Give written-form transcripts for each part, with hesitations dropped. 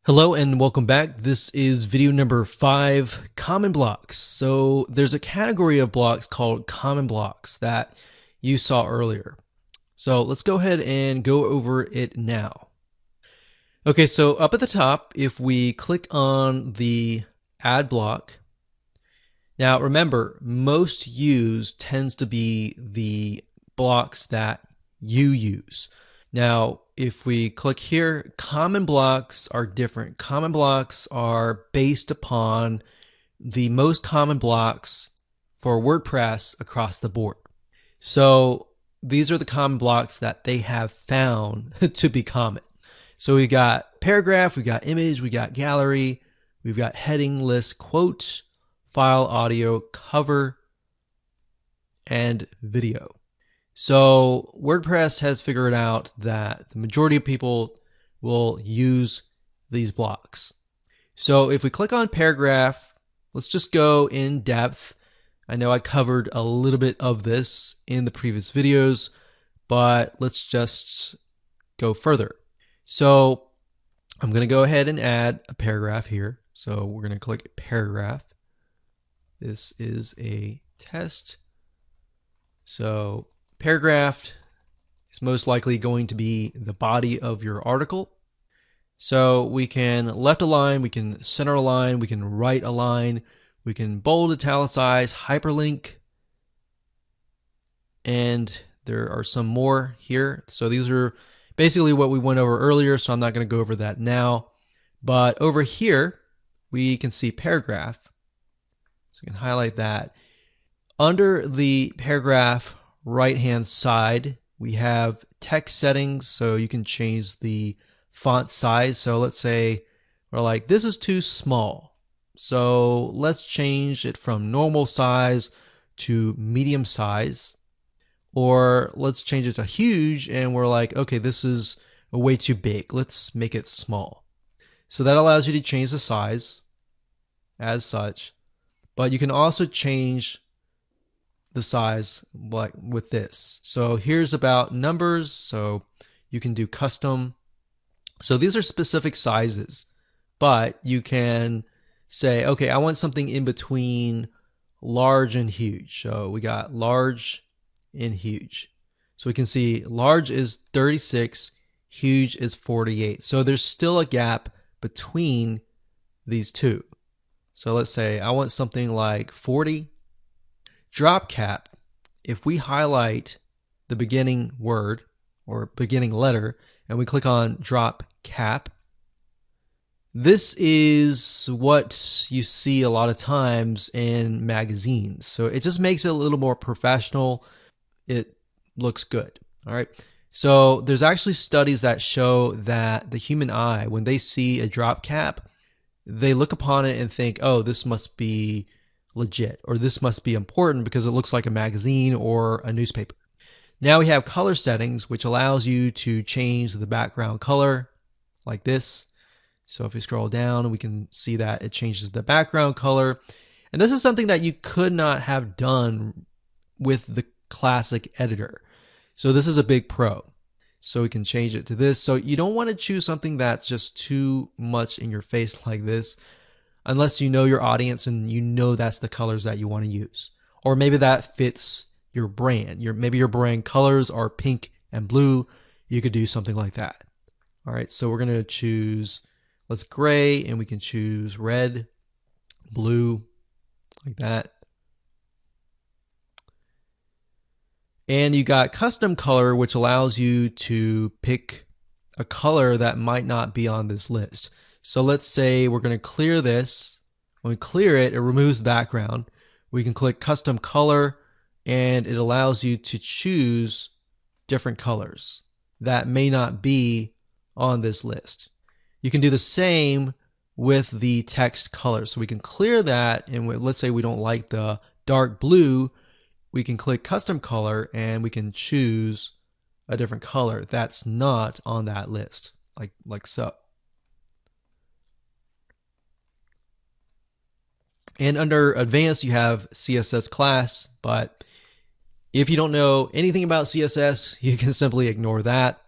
Hello and welcome back. This is video number 5, common blocks. So there's a category of blocks called common blocks that you saw earlier. So let's go ahead and go over it now. Okay, so up at the top, if we click on the add block, now remember, most used tends to be the blocks that you use. Now, if we click here, common blocks are different. Common blocks are based upon the most common blocks for WordPress across the board. So these are the common blocks that they have found to be common. So we got paragraph, we got image, we got gallery, we've got heading, list, quote, file, audio, cover, and video. So WordPress has figured out that the majority of people will use these blocks. So if we click on paragraph, let's just go in depth. I know I covered a little bit of this in the previous videos, but let's just go further. So I'm going to go ahead and add a paragraph here. So we're going to click paragraph. This is a test. So paragraph is most likely going to be the body of your article. So we can left align, we can center align, we can right align, we can bold, italicize, hyperlink, and there are some more here. So these are basically what we went over earlier, so I'm not going to go over that now. But over here, we can see paragraph. So we can highlight that. Under the paragraph right hand side, we have text settings, so you can change the font size. So let's say we're like, this is too small, so let's change it from normal size to medium size, or let's change it to huge, and we're like, okay, this is way too big, let's make it small. So that allows you to change the size as such, but you can also change the size like with this. So here's about numbers, so you can do custom. So these are specific sizes, but you can say, okay, I want something in between large and huge. So we got large and huge. So we can see large is 36, huge is 48. So there's still a gap between these two. So let's say I want something like 40. Drop cap, if we highlight the beginning word or beginning letter and we click on drop cap, this is what you see a lot of times in magazines. So it just makes it a little more professional. It looks good. All right. So there's actually studies that show that the human eye, when they see a drop cap, they look upon it and think, oh, this must be legit, or this must be important because it looks like a magazine or a newspaper. Now we have color settings, which allows you to change the background color like this. So if we scroll down, we can see that it changes the background color. And this is something that you could not have done with the classic editor. So this is a big pro. So we can change it to this. So you don't want to choose something that's just too much in your face like this, unless you know your audience and you know that's the colors that you want to use. Or maybe that fits your brand. Maybe your brand colors are pink and blue. You could do something like that. All right, so we're going to choose, let's gray, and we can choose red, blue, like that. And you got custom color, which allows you to pick a color that might not be on this list. So let's say we're going to clear this. When we clear it, it removes the background. We can click custom color and it allows you to choose different colors that may not be on this list. You can do the same with the text color. So we can clear that, and let's say we don't like the dark blue, we can click custom color and we can choose a different color that's not on that list, like so. And under advanced, you have CSS class, but if you don't know anything about CSS, you can simply ignore that.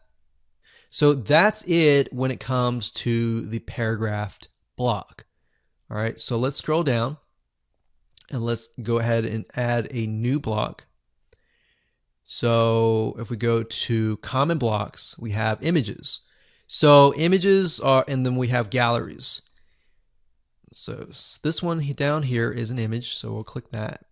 So that's it when it comes to the paragraphed block. All right, so let's scroll down and let's go ahead and add a new block. So if we go to common blocks, we have images. So images are, and then we have galleries. So this one down here is an image, so we'll click that.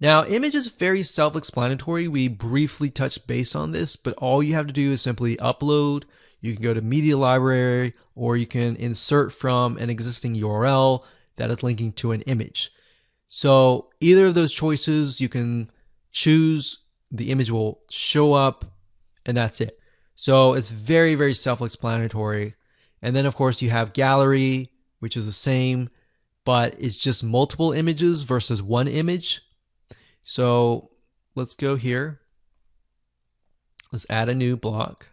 Now, image is very self-explanatory. We briefly touched base on this, but all you have to do is simply upload. You can go to media library, or you can insert from an existing URL that is linking to an image. So either of those choices, you can choose, the image will show up, and that's it. So it's very, very self-explanatory. And then of course you have gallery, which is the same, but it's just multiple images versus one image. So let's go here. Let's add a new block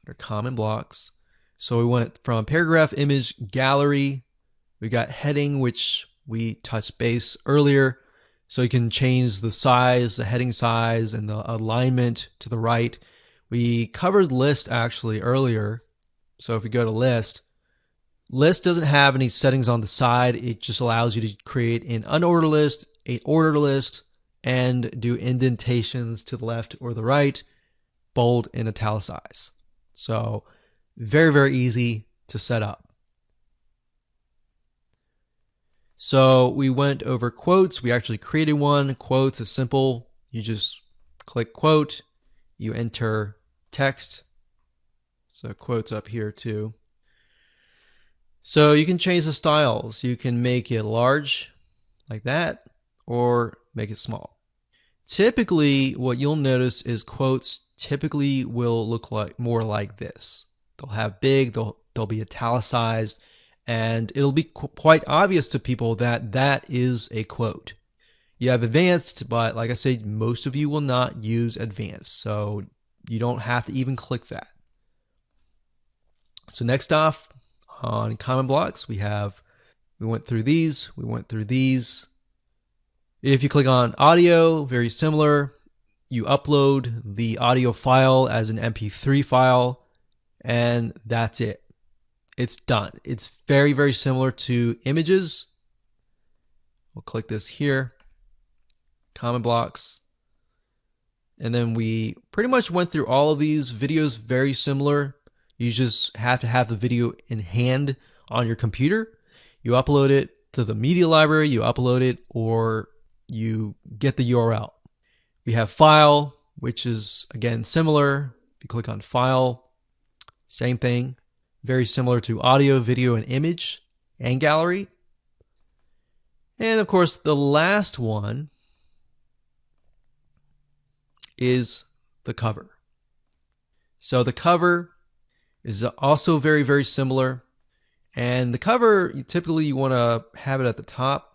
under common blocks. So we went from paragraph, image, gallery. We got heading, which we touched base earlier. So you can change the size, the heading size, and the alignment to the right. We covered list actually earlier. So if we go to list, list doesn't have any settings on the side. It just allows you to create an unordered list, an ordered list, and do indentations to the left or the right, bold and italicize. So very, very easy to set up. So we went over quotes. We actually created one. Quotes is simple. You just click quote, you enter text. So quotes up here too. So you can change the styles. You can make it large like that or make it small. Typically, what you'll notice is quotes typically will look like more like this. They'll have big, they'll be italicized, and it'll be quite obvious to people that that is a quote. You have advanced, but like I said, most of you will not use advanced, so you don't have to even click that. So next off, on common blocks, we went through these. If you click on audio, very similar. You upload the audio file as an MP3 file, and that's it. It's done. It's very, very similar to images. We'll click this here, common blocks. And then we pretty much went through all of these videos, very similar. You just have to have the video in hand on your computer. You upload it to the media library, you upload it, or you get the URL. We have file, which is again similar. If you click on file, same thing. Very similar to audio, video, and image, and gallery. And of course, the last one is the cover. So the cover is also very, very similar. And the cover, typically you want to have it at the top.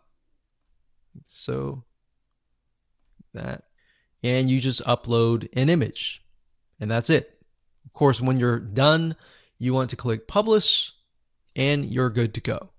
So that. And you just upload an image. And that's it. Of course, when you're done, you want to click publish and you're good to go.